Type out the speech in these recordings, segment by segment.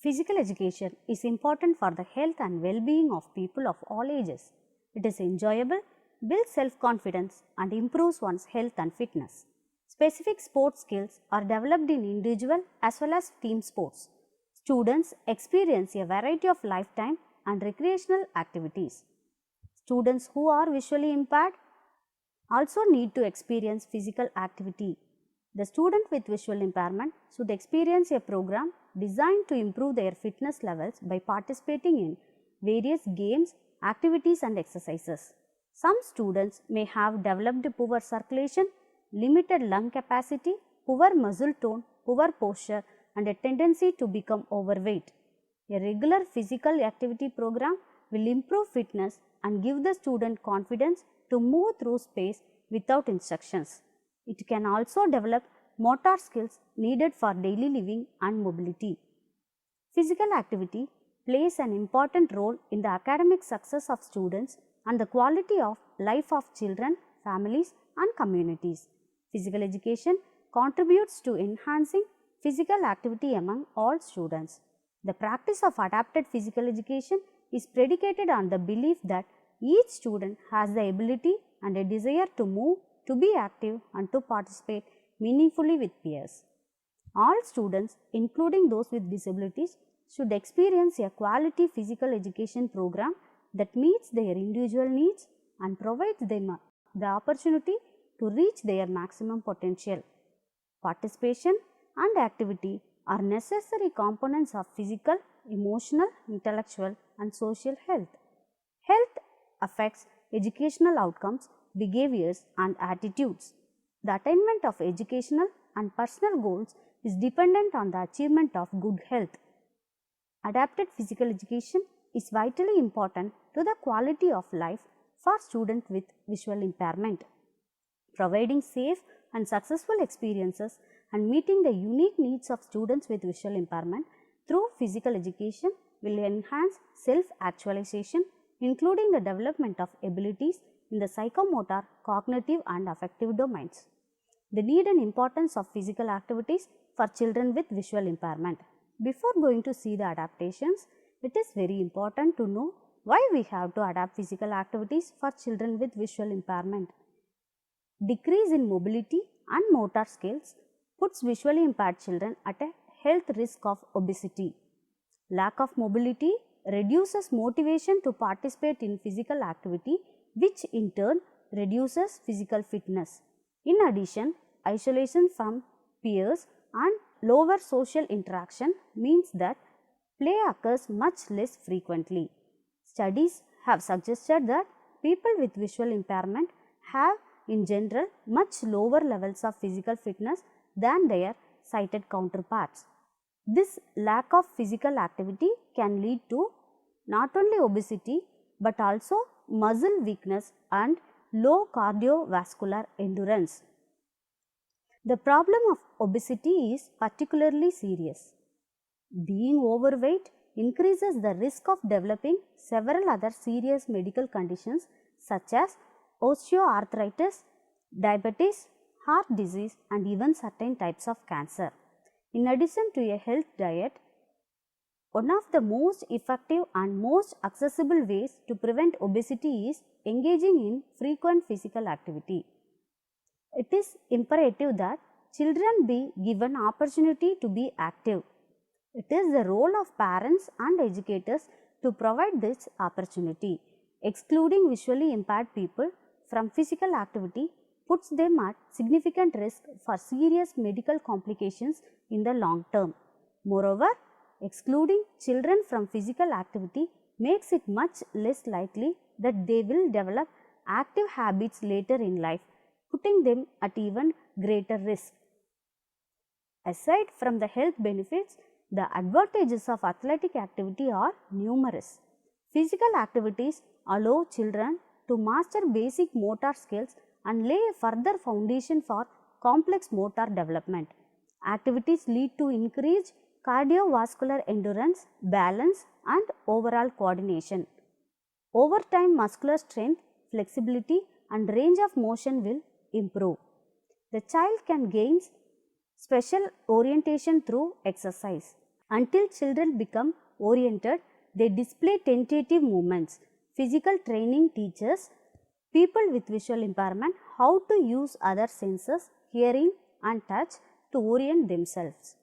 Physical education is important for the health and well-being of people of all ages. It is enjoyable, builds self-confidence and improves one's health and fitness. Specific sports skills are developed in individual as well as team sports. Students experience a variety of lifetime and recreational activities. Students who are visually impaired also need to experience physical activity. The student with visual impairment should experience a program designed to improve their fitness levels by participating in various games, activities and exercises. Some students may have developed poor circulation, limited lung capacity, poor muscle tone, poor posture and a tendency to become overweight. A regular physical activity program will improve fitness and give the student confidence to move through space without instructions. It can also develop motor skills needed for daily living and mobility. Physical activity plays an important role in the academic success of students and the quality of life of children, families and communities. Physical education contributes to enhancing physical activity among all students. The practice of adapted physical education is predicated on the belief that each student has the ability and a desire to move, to be active and to participate meaningfully with peers. All students, including those with disabilities, should experience a quality physical education program that meets their individual needs and provides them the opportunity to reach their maximum potential. Participation and activity are necessary components of physical, emotional, intellectual and social health. Health affects educational outcomes, behaviors and attitudes. The attainment of educational and personal goals is dependent on the achievement of good health. Adapted physical education is vitally important to the quality of life for students with visual impairment. Providing safe and successful experiences and meeting the unique needs of students with visual impairment through physical education will enhance self-actualization, including the development of abilities in the psychomotor, cognitive and affective domains. The need and importance of physical activities for children with visual impairment. Before going to see the adaptations, it is very important to know why we have to adapt physical activities for children with visual impairment. Decrease in mobility and motor skills puts visually impaired children at a health risk of obesity. Lack of mobility reduces motivation to participate in physical activity, which in turn reduces physical fitness. In addition, isolation from peers and lower social interaction means that play occurs much less frequently. Studies have suggested that people with visual impairment have in general much lower levels of physical fitness than their sighted counterparts. This lack of physical activity can lead to not only obesity but also muscle weakness and low cardiovascular endurance. The problem of obesity is particularly serious. Being overweight increases the risk of developing several other serious medical conditions such as osteoarthritis, diabetes, heart disease and even certain types of cancer. In addition to a health diet, one of the most effective and most accessible ways to prevent obesity is engaging in frequent physical activity. It is imperative that children be given opportunity to be active. It is the role of parents and educators to provide this opportunity. Excluding visually impaired people from physical activity puts them at significant risk for serious medical complications in the long term. Moreover, excluding children from physical activity makes it much less likely that they will develop active habits later in life, putting them at even greater risk. Aside from the health benefits, the advantages of athletic activity are numerous. Physical activities allow children to master basic motor skills and lay a further foundation for complex motor development. Activities lead to increased cardiovascular endurance, balance, and overall coordination. Over time, muscular strength, flexibility, and range of motion will improve. The child can gain special orientation through exercise. Until children become oriented, they display tentative movements. Physical training teaches people with visual impairment how to use other senses, hearing and touch, to orient themselves.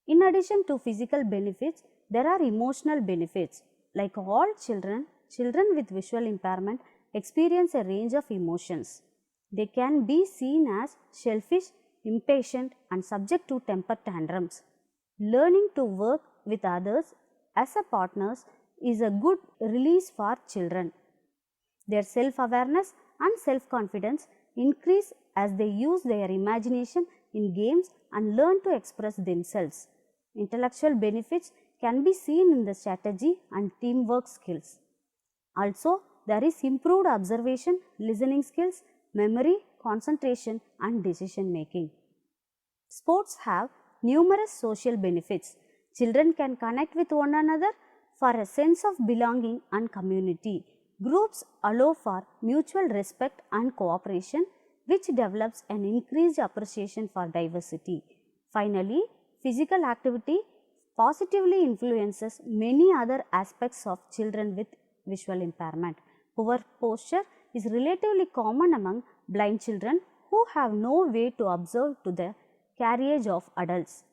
In addition to physical benefits, there are emotional benefits. Like all children, children with visual impairment experience a range of emotions. They can be seen as selfish, impatient, and subject to temper tantrums. Learning to work with others as a partners is a good release for children. Their self-awareness and self-confidence increase as they use their imagination in games and learn to express themselves. Intellectual benefits can be seen in the strategy and teamwork skills. Also, there is improved observation, listening skills, memory, concentration, and decision making. Sports have numerous social benefits. Children can connect with one another for a sense of belonging and community. Groups allow for mutual respect and cooperation, which develops an increased appreciation for diversity. Finally, physical activity positively influences many other aspects of children with visual impairment. Poor posture is relatively common among blind children who have no way to observe to the carriage of adults.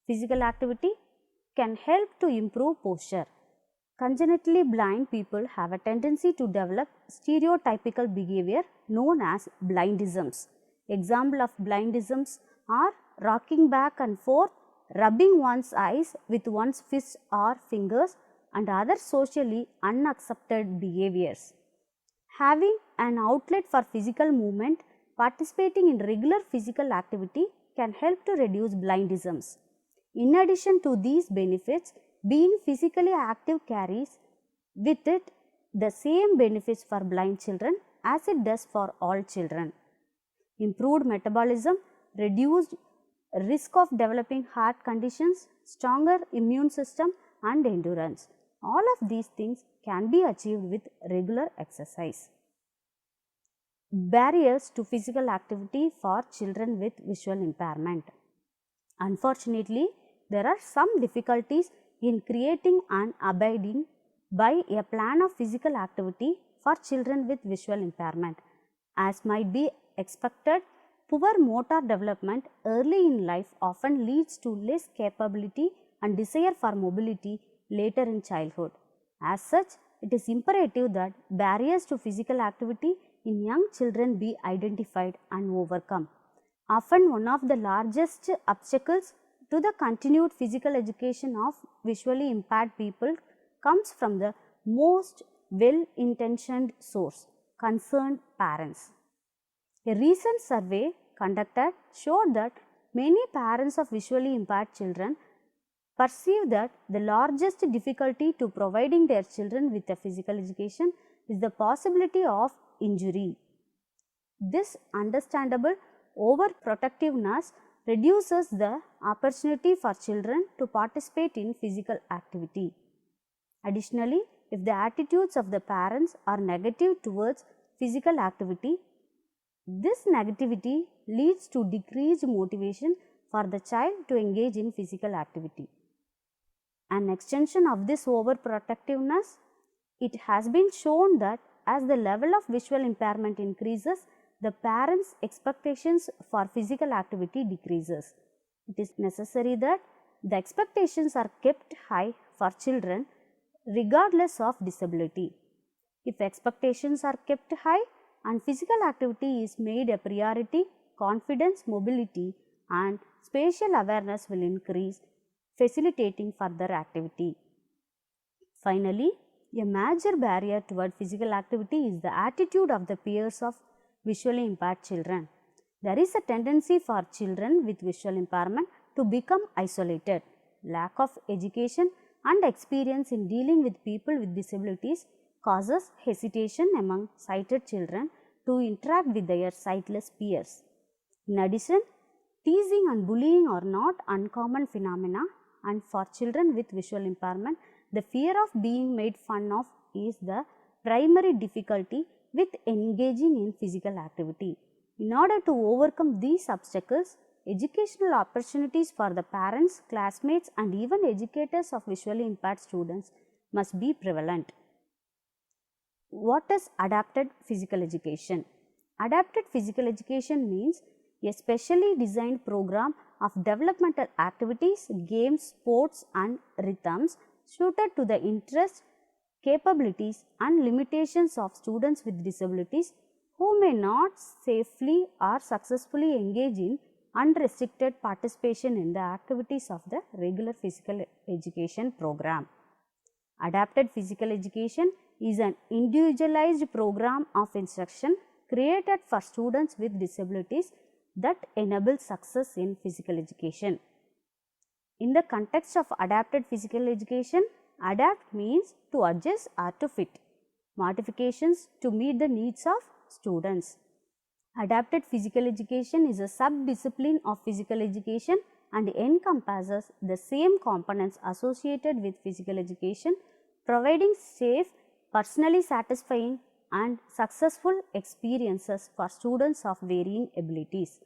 Physical activity can help to improve posture. Congenitally blind people have a tendency to develop stereotypical behavior known as blindisms. Examples of blindisms are rocking back and forth, rubbing one's eyes with one's fists or fingers, and other socially unaccepted behaviors. Having an outlet for physical movement, participating in regular physical activity can help to reduce blindisms. In addition to these benefits, being physically active carries with it the same benefits for blind children as it does for all children. Improved metabolism, reduced risk of developing heart conditions, stronger immune system, and endurance. All of these things can be achieved with regular exercise. Barriers to physical activity for children with visual impairment. Unfortunately, there are some difficulties in creating and abiding by a plan of physical activity for children with visual impairment. As might be expected, poor motor development early in life often leads to less capability and desire for mobility later in childhood. As such, it is imperative that barriers to physical activity in young children be identified and overcome. Often one of the largest obstacles to the continued physical education of visually impaired people comes from the most well-intentioned source, concerned parents. A recent survey conducted showed that many parents of visually impaired children perceive that the largest difficulty to providing their children with a physical education is the possibility of injury. This understandable overprotectiveness reduces the opportunity for children to participate in physical activity. Additionally, if the attitudes of the parents are negative towards physical activity, this negativity leads to decreased motivation for the child to engage in physical activity. An extension of this overprotectiveness, it has been shown that as the level of visual impairment increases, the parents' expectations for physical activity decreases. It is necessary that the expectations are kept high for children regardless of disability. If expectations are kept high and physical activity is made a priority, confidence, mobility, and spatial awareness will increase, facilitating further activity. Finally, a major barrier toward physical activity is the attitude of the peers of visually impaired children. There is a tendency for children with visual impairment to become isolated. Lack of education and experience in dealing with people with disabilities causes hesitation among sighted children to interact with their sightless peers. In addition, teasing and bullying are not uncommon phenomena, and for children with visual impairment, the fear of being made fun of is the primary difficulty with engaging in physical activity. In order to overcome these obstacles, educational opportunities for the parents, classmates, and even educators of visually impaired students must be prevalent. What is adapted physical education? Adapted physical education means a specially designed program of developmental activities, games, sports, and rhythms suited to the interests, capabilities, and limitations of students with disabilities who may not safely or successfully engage in unrestricted participation in the activities of the regular physical education program. Adapted physical education is an individualized program of instruction created for students with disabilities that enable success in physical education. In the context of adapted physical education, adapt means to adjust or to fit modifications to meet the needs of students. Adapted physical education is a sub-discipline of physical education and encompasses the same components associated with physical education, providing safe, personally satisfying, and successful experiences for students of varying abilities.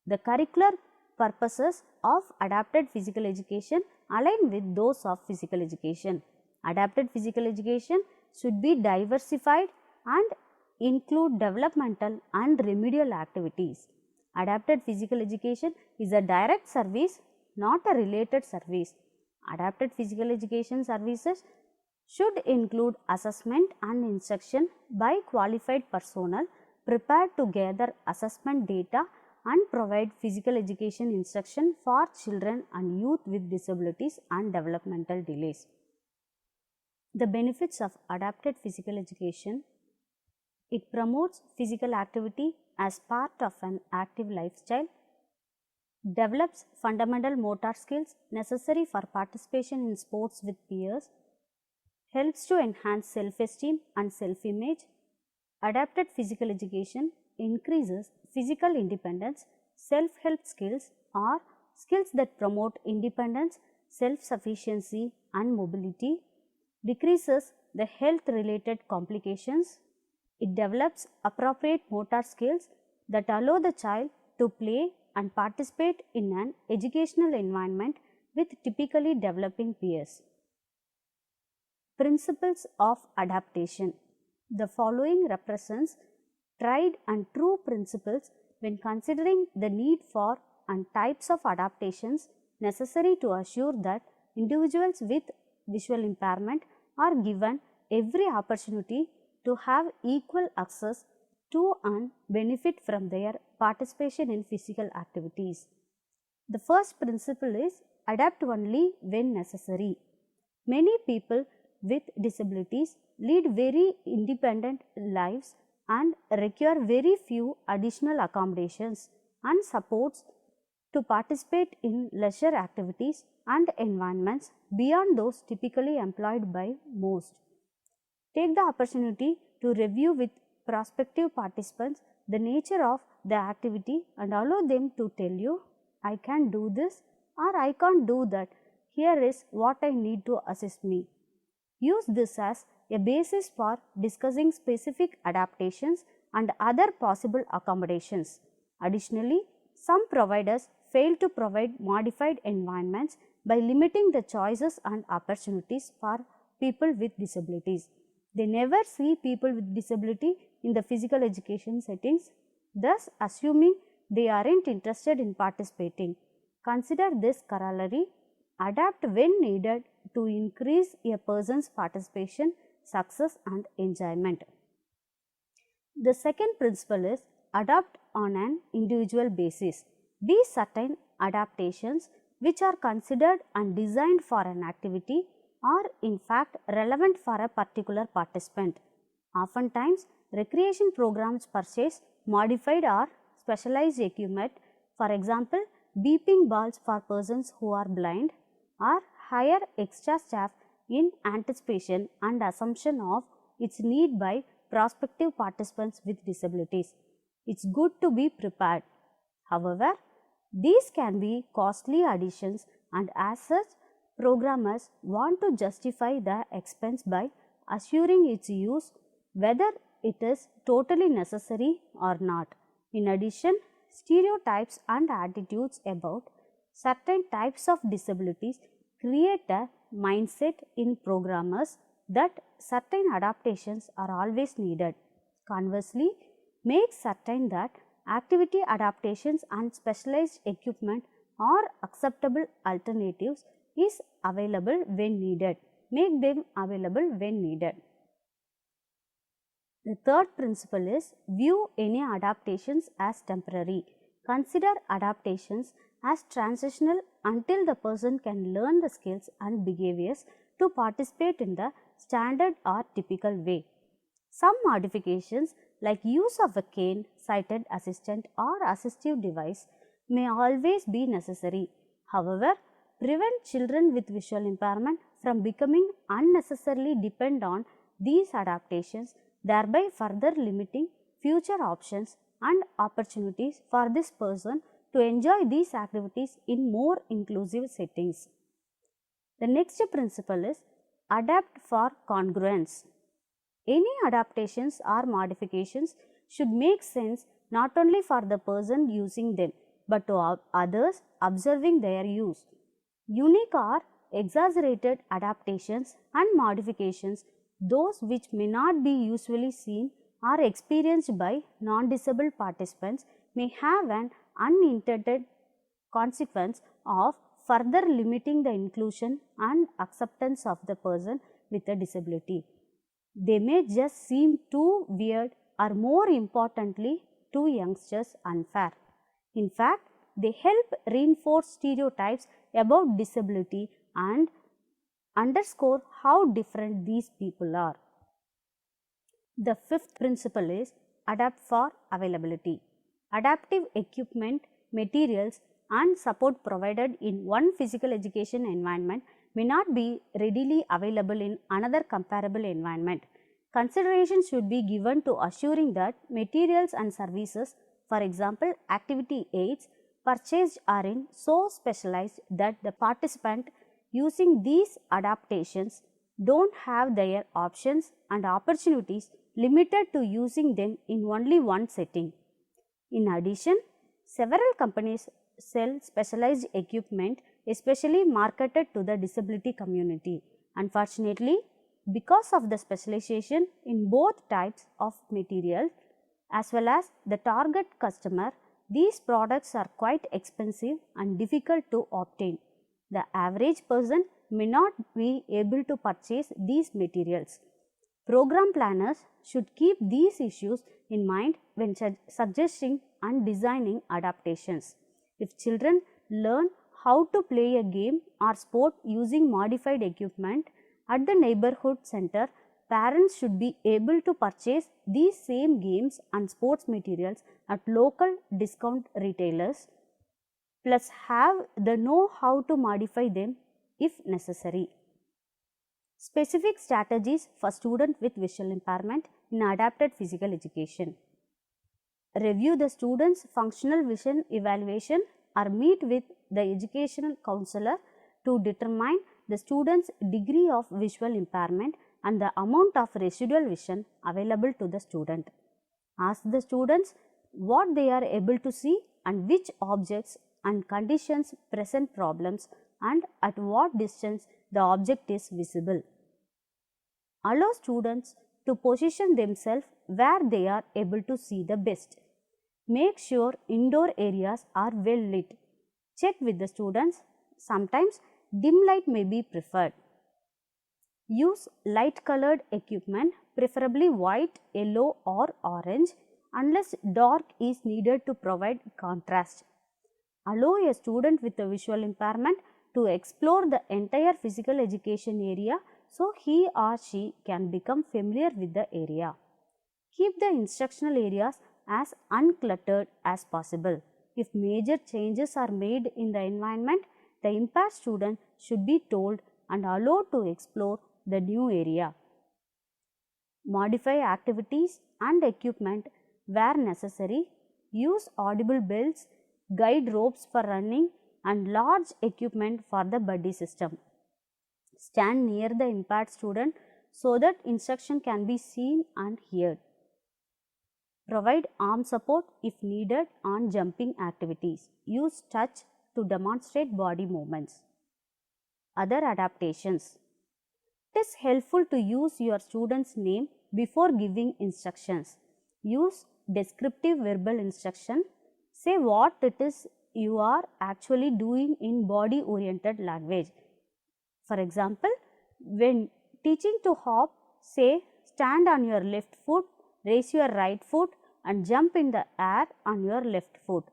The curricular purposes of adapted physical education align with those of physical education. Adapted physical education should be diversified and include developmental and remedial activities. Adapted physical education is a direct service, not a related service. Adapted physical education services should include assessment and instruction by qualified personnel prepared to gather assessment data and provide physical education instruction for children and youth with disabilities and developmental delays. The benefits of adapted physical education: it promotes physical activity as part of an active lifestyle, develops fundamental motor skills necessary for participation in sports with peers, helps to enhance self-esteem and self-image. Adapted physical education increases physical independence, self-help skills or skills that promote independence, self-sufficiency and mobility, decreases the health-related complications. It develops appropriate motor skills that allow the child to play and participate in an educational environment with typically developing peers. Principles of adaptation. The following represents tried and true principles when considering the need for and types of adaptations necessary to assure that individuals with visual impairment are given every opportunity to have equal access to and benefit from their participation in physical activities. The first principle is adapt only when necessary. Many people with disabilities lead very independent lives and require very few additional accommodations and supports to participate in leisure activities and environments beyond those typically employed by most. Take the opportunity to review with prospective participants the nature of the activity and allow them to tell you, I can do this or I can't do that. Here is what I need to assist me. Use this as a basis for discussing specific adaptations and other possible accommodations. Additionally, some providers fail to provide modified environments by limiting the choices and opportunities for people with disabilities. They never see people with disability in the physical education settings, thus assuming they aren't interested in participating. Consider this corollary: adapt when needed to increase a person's participation, success and enjoyment. The second principle is adapt on an individual basis. Be certain adaptations which are considered and designed for an activity are in fact relevant for a particular participant. Oftentimes, recreation programs purchase modified or specialized equipment, for example, beeping balls for persons who are blind, or hire extra staff in anticipation and assumption of its need by prospective participants with disabilities. It's good to be prepared. However, these can be costly additions, and as such, programmers want to justify the expense by assuring its use whether it is totally necessary or not. In addition, stereotypes and attitudes about certain types of disabilities create a mindset in programmers that certain adaptations are always needed. Conversely, make certain that activity adaptations and specialized equipment are acceptable alternatives is available when needed. Make them available when needed. The third principle is view any adaptations as temporary. Consider adaptations as transitional until the person can learn the skills and behaviors to participate in the standard or typical way. Some modifications like use of a cane, sighted assistant or assistive device may always be necessary. However, prevent children with visual impairment from becoming unnecessarily dependent on these adaptations, thereby further limiting future options and opportunities for this person to enjoy these activities in more inclusive settings. The next principle is adapt for congruence. Any adaptations or modifications should make sense not only for the person using them but to others observing their use. Unique or exaggerated adaptations and modifications, those which may not be usually seen or experienced by non-disabled participants, may have an unintended consequence of further limiting the inclusion and acceptance of the person with a disability. They may just seem too weird or, more importantly, to youngsters unfair. In fact, they help reinforce stereotypes about disability and underscore how different these people are. The fifth principle is adapt for availability. Adaptive equipment, materials and support provided in one physical education environment may not be readily available in another comparable environment. Consideration should be given to assuring that materials and services, for example, activity aids, purchased are in so specialized that the participant using these adaptations don't have their options and opportunities limited to using them in only one setting. In addition, several companies sell specialized equipment especially marketed to the disability community. Unfortunately, because of the specialization in both types of material as well as the target customer, these products are quite expensive and difficult to obtain. The average person may not be able to purchase these materials. Program planners should keep these issues in mind when suggesting and designing adaptations. If children learn how to play a game or sport using modified equipment at the neighborhood center, parents should be able to purchase these same games and sports materials at local discount retailers, plus have the know-how to modify them if necessary. Specific strategies for students with visual impairment in adapted physical education. Review the student's functional vision evaluation or meet with the educational counselor to determine the student's degree of visual impairment and the amount of residual vision available to the student. Ask the students what they are able to see and which objects and conditions present problems and at what distance the object is visible. Allow students to position themselves where they are able to see the best. Make sure indoor areas are well lit. Check with the students. Sometimes dim light may be preferred. Use light colored equipment, preferably white, yellow or orange, unless dark is needed to provide contrast. Allow a student with a visual impairment to explore the entire physical education area so he or she can become familiar with the area. Keep the instructional areas as uncluttered as possible. If major changes are made in the environment, the impaired student should be told and allowed to explore the new area. Modify activities and equipment where necessary. Use audible bells, guide ropes for running, and large equipment for the buddy system. Stand near the impaired student so that instruction can be seen and heard. Provide arm support if needed on jumping activities. Use touch to demonstrate body movements. Other adaptations. It is helpful to use your student's name before giving instructions. Use descriptive verbal instruction. Say what it is you are actually doing in body oriented language. For example, when teaching to hop, say stand on your left foot, raise your right foot and jump in the air on your left foot.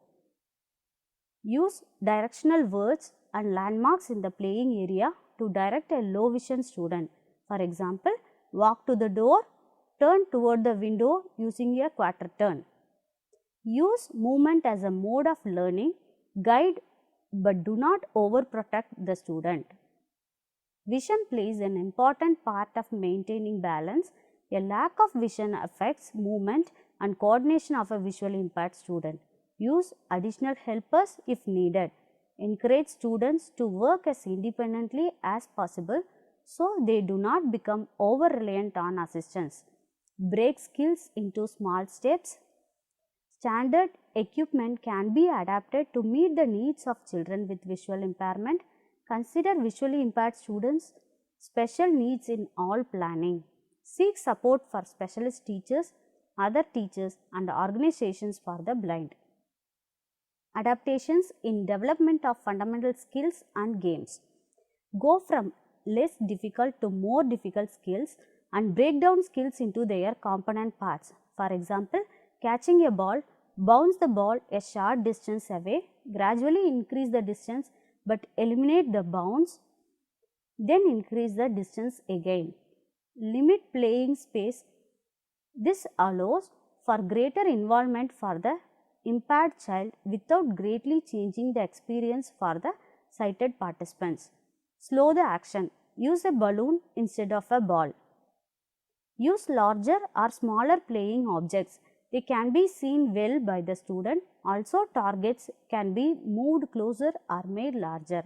Use directional words and landmarks in the playing area to direct a low vision student. For example, walk to the door, turn toward the window using a quarter turn. Use movement as a mode of learning, guide but do not overprotect the student. Vision plays an important part of maintaining balance. A lack of vision affects movement and coordination of a visually impaired student. Use additional helpers if needed. Encourage students to work as independently as possible so they do not become over-reliant on assistance. Break skills into small steps. Standard equipment can be adapted to meet the needs of children with visual impairment. Consider visually impaired students' special needs in all planning. Seek support for specialist teachers, other teachers and organizations for the blind. Adaptations in development of fundamental skills and games. Go from less difficult to more difficult skills and break down skills into their component parts. For example, catching a ball, bounce the ball a short distance away, gradually increase the distance but eliminate the bounce, then increase the distance again. Limit playing space. This allows for greater involvement for the impaired child without greatly changing the experience for the sighted participants. Slow the action. Use a balloon instead of a ball. Use larger or smaller playing objects. They can be seen well by the student. Also, targets can be moved closer or made larger.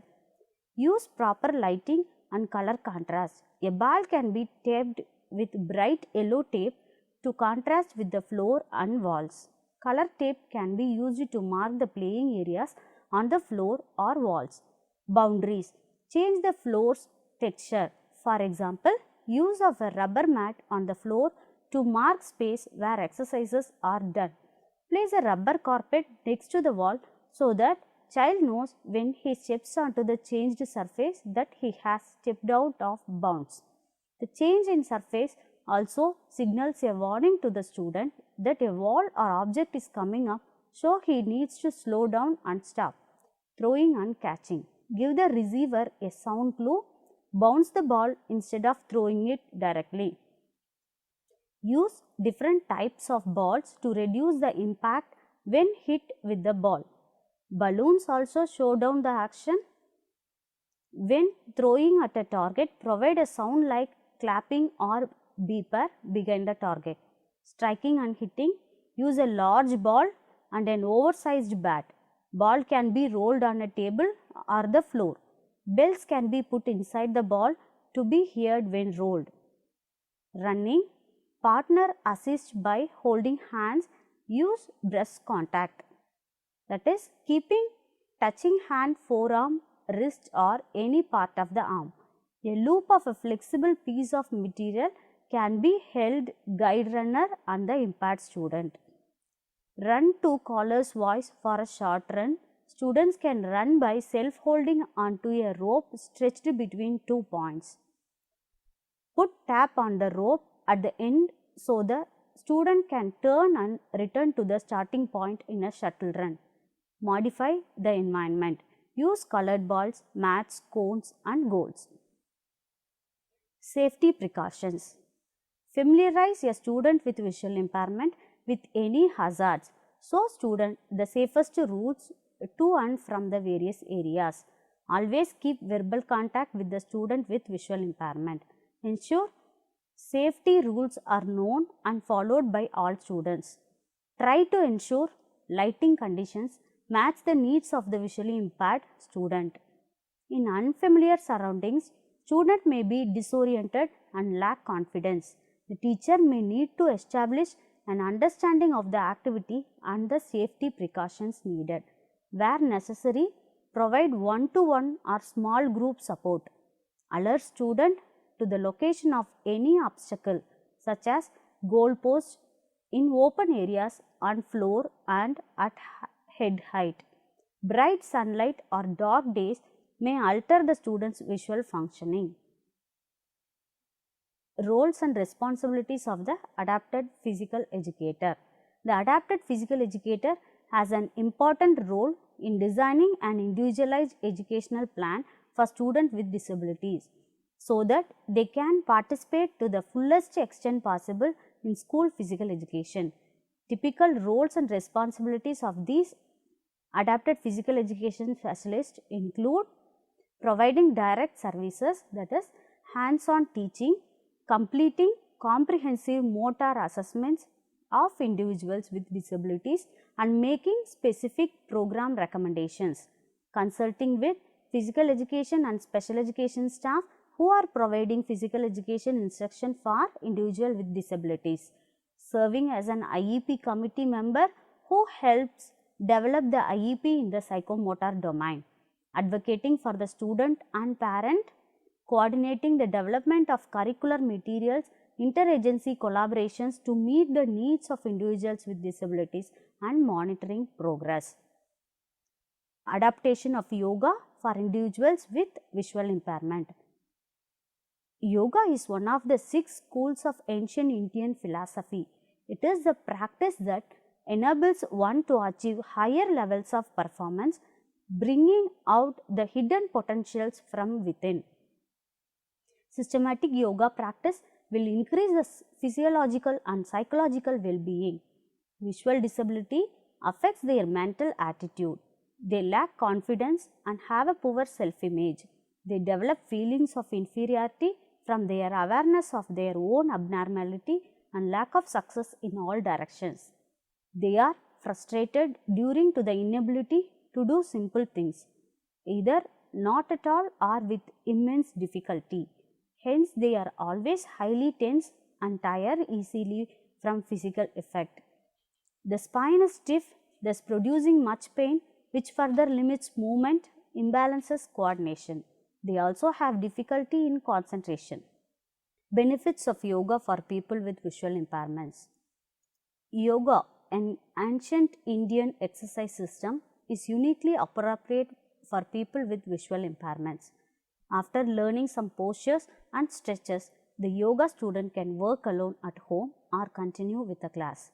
Use proper lighting and color contrast. A ball can be taped with bright yellow tape to contrast with the floor and walls. Color tape can be used to mark the playing areas on the floor or walls. Boundaries. Change the floor's texture. For example, use of a rubber mat on the floor to mark space where exercises are done. Place a rubber carpet next to the wall so that child knows when he steps onto the changed surface that he has stepped out of bounds. The change in surface also signals a warning to the student that a wall or object is coming up, so he needs to slow down and stop. Throwing and catching. Give the receiver a sound clue. Bounce the ball instead of throwing it directly. Use different types of balls to reduce the impact when hit with the ball. Balloons also slow down the action. When throwing at a target, provide a sound like clapping or beeper behind the target. Striking and hitting. Use a large ball and an oversized bat. Ball can be rolled on a table or the floor. Bells can be put inside the ball to be heard when rolled. Running. Partner assist by holding hands. Use breast contact. That is, touching hand, forearm, wrist or any part of the arm. A loop of a flexible piece of material can be held guide runner and the impaired student. Run to caller's voice for a short run. Students can run by self-holding onto a rope stretched between 2 points. Put tap on the rope at the end so the student can turn and return to the starting point in a shuttle run. Modify the environment. Use colored balls, mats, cones and goals. Safety precautions. Familiarize a student with visual impairment with any hazards. Show student the safest routes to and from the various areas. Always keep verbal contact with the student with visual impairment. Ensure safety rules are known and followed by all students. Try to ensure lighting conditions match the needs of the visually impaired student. In unfamiliar surroundings, student may be disoriented and lack confidence. The teacher may need to establish an understanding of the activity and the safety precautions needed. Where necessary, provide one-to-one or small group support. Alert student to the location of any obstacle such as goalposts in open areas, on floor and at head height. Bright sunlight or dark days may alter the student's visual functioning. Roles and responsibilities of the adapted physical educator. The adapted physical educator has an important role in designing an individualized educational plan for students with disabilities so that they can participate to the fullest extent possible in school physical education. Typical roles and responsibilities of these adapted physical education specialists include providing direct services, that is hands-on teaching, completing comprehensive motor assessments of individuals with disabilities and making specific program recommendations, consulting with physical education and special education staff who are providing physical education instruction for individuals with disabilities, serving as an IEP committee member who helps develop the IEP in the psychomotor domain, advocating for the student and parent, coordinating the development of curricular materials, interagency collaborations to meet the needs of individuals with disabilities and monitoring progress. Adaptation of yoga for individuals with visual impairment. Yoga is one of the 6 schools of ancient Indian philosophy. It is the practice that enables one to achieve higher levels of performance, bringing out the hidden potentials from within. Systematic yoga practice will increase the physiological and psychological well-being. Visual disability affects their mental attitude. They lack confidence and have a poor self-image. They develop feelings of inferiority from their awareness of their own abnormality and lack of success in all directions. They are frustrated due to the inability to do simple things, either not at all or with immense difficulty. Hence, they are always highly tense and tire easily from physical effect. The spine is stiff, thus producing much pain, which further limits movement, imbalances coordination. They also have difficulty in concentration. Benefits of yoga for people with visual impairments. Yoga, an ancient Indian exercise system, is uniquely appropriate for people with visual impairments. After learning some postures and stretches, the yoga student can work alone at home or continue with a class.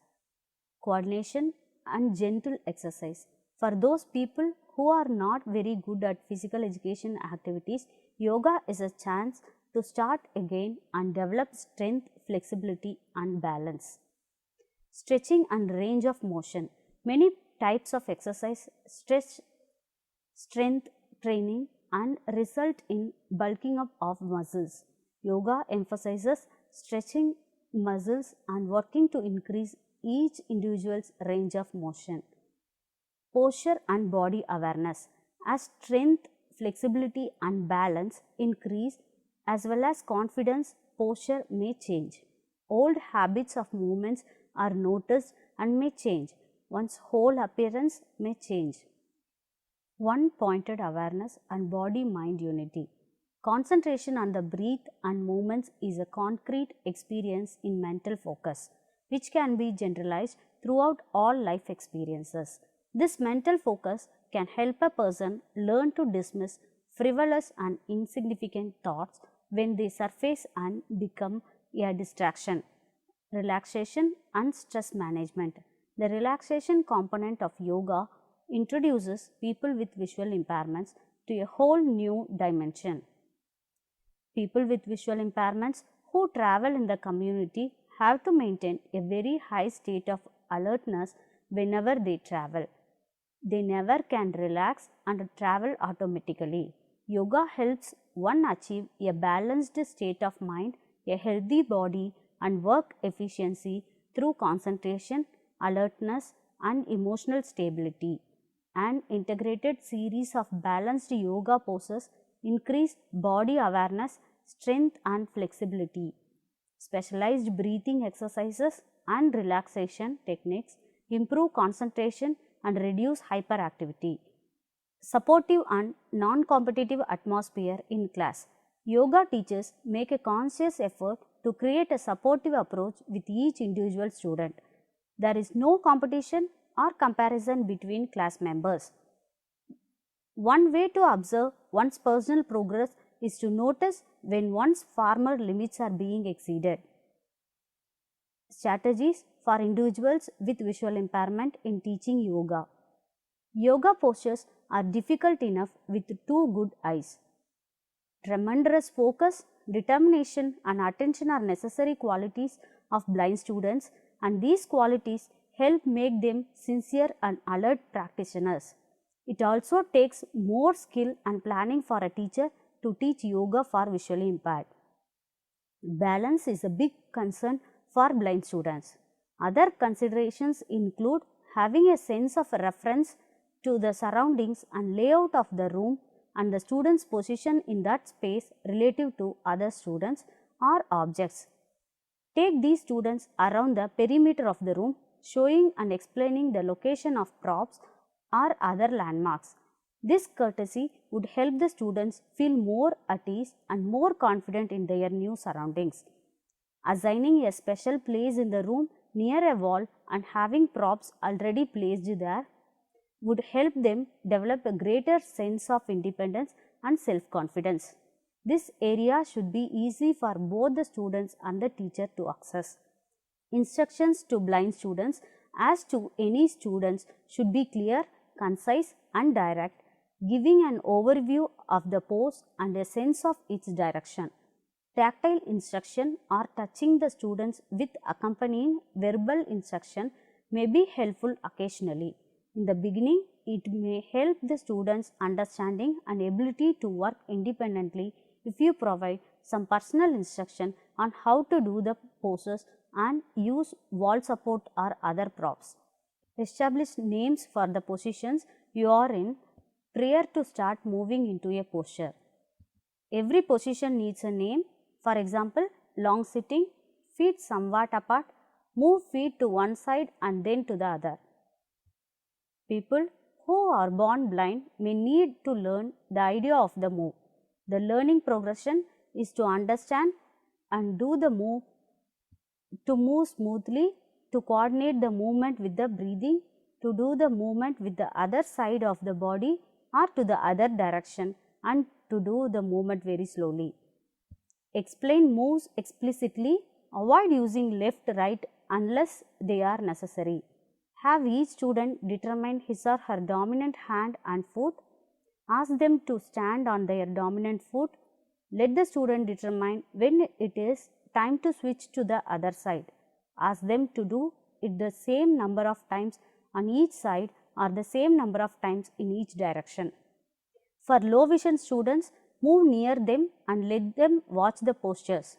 Coordination and gentle exercise. For those people who are not very good at physical education activities, yoga is a chance to start again and develop strength, flexibility and balance. Stretching and range of motion. Many types of exercise stretch strength training and result in bulking up of muscles. Yoga emphasizes stretching muscles and working to increase each individual's range of motion. Posture and body awareness. As strength, flexibility and balance increase as well as confidence, posture may change. Old habits of movements are noticed and may change. One's whole appearance may change. One-pointed awareness and body-mind unity. Concentration on the breath and movements is a concrete experience in mental focus, which can be generalized throughout all life experiences. This mental focus can help a person learn to dismiss frivolous and insignificant thoughts when they surface and become a distraction. Relaxation and stress management. The relaxation component of yoga introduces people with visual impairments to a whole new dimension. People with visual impairments who travel in the community have to maintain a very high state of alertness whenever they travel. They never can relax and travel automatically. Yoga helps one achieve a balanced state of mind, a healthy body, and work efficiency through concentration, alertness, and emotional stability. An integrated series of balanced yoga poses increase body awareness, strength, and flexibility. Specialized breathing exercises and relaxation techniques improve concentration and reduce hyperactivity. Supportive and non-competitive atmosphere in class. Yoga teachers make a conscious effort to create a supportive approach with each individual student. There is no competition or comparison between class members. One way to observe one's personal progress is to notice when one's former limits are being exceeded. Strategies for individuals with visual impairment in teaching yoga. Yoga postures are difficult enough with two good eyes. Tremendous focus, determination, and attention are necessary qualities of blind students, and these qualities help make them sincere and alert practitioners. It also takes more skill and planning for a teacher to teach yoga for visually impaired. Balance is a big concern for blind students. Other considerations include having a sense of reference to the surroundings and layout of the room and the student's position in that space relative to other students or objects. Take these students around the perimeter of the room, showing and explaining the location of props or other landmarks. This courtesy would help the students feel more at ease and more confident in their new surroundings. Assigning a special place in the room near a wall and having props already placed there would help them develop a greater sense of independence and self-confidence. This area should be easy for both the students and the teacher to access. Instructions to blind students as to any students should be clear, concise, and direct, giving an overview of the pose and a sense of its direction. Tactile instruction or touching the students with accompanying verbal instruction may be helpful occasionally. In the beginning, it may help the students' understanding and ability to work independently if you provide some personal instruction on how to do the poses and use wall support or other props. Establish names for the positions you are in prior to start moving into a posture. Every position needs a name. For example, long sitting, feet somewhat apart, move feet to one side and then to the other. People who are born blind may need to learn the idea of the move. The learning progression is to understand and do the move, to move smoothly, to coordinate the movement with the breathing, to do the movement with the other side of the body or to the other direction, and to do the movement very slowly. Explain moves explicitly. Avoid using left, right unless they are necessary. Have each student determine his or her dominant hand and foot. Ask them to stand on their dominant foot. Let the student determine when it is time to switch to the other side. Ask them to do it the same number of times on each side or the same number of times in each direction. For low vision students, move near them and let them watch the postures.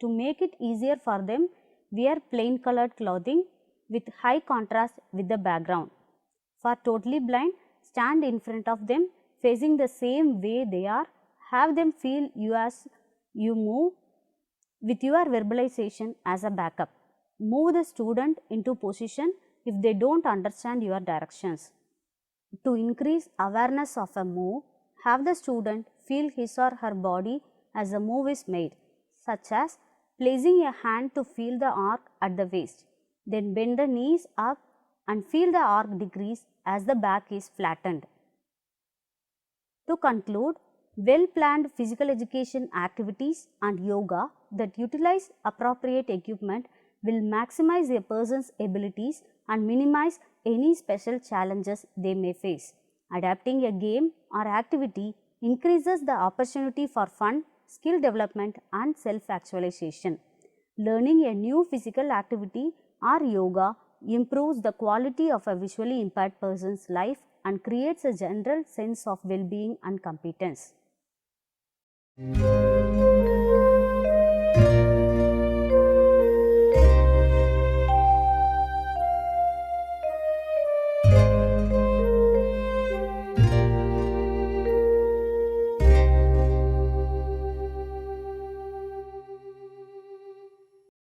To make it easier for them, wear plain colored clothing with high contrast with the background. For totally blind, stand in front of them facing the same way they are. Have them feel you as you move with your verbalization as a backup. Move the student into position if they don't understand your directions. To increase awareness of a move, have the student feel his or her body as a move is made, such as placing a hand to feel the arc at the waist. Then bend the knees up and feel the arc decrease as the back is flattened. To conclude, well-planned physical education activities and yoga that utilize appropriate equipment will maximize a person's abilities and minimize any special challenges they may face. Adapting a game or activity increases the opportunity for fun, skill development, and self-actualization. Learning a new physical activity or yoga improves the quality of a visually impaired person's life and creates a general sense of well-being and competence. you.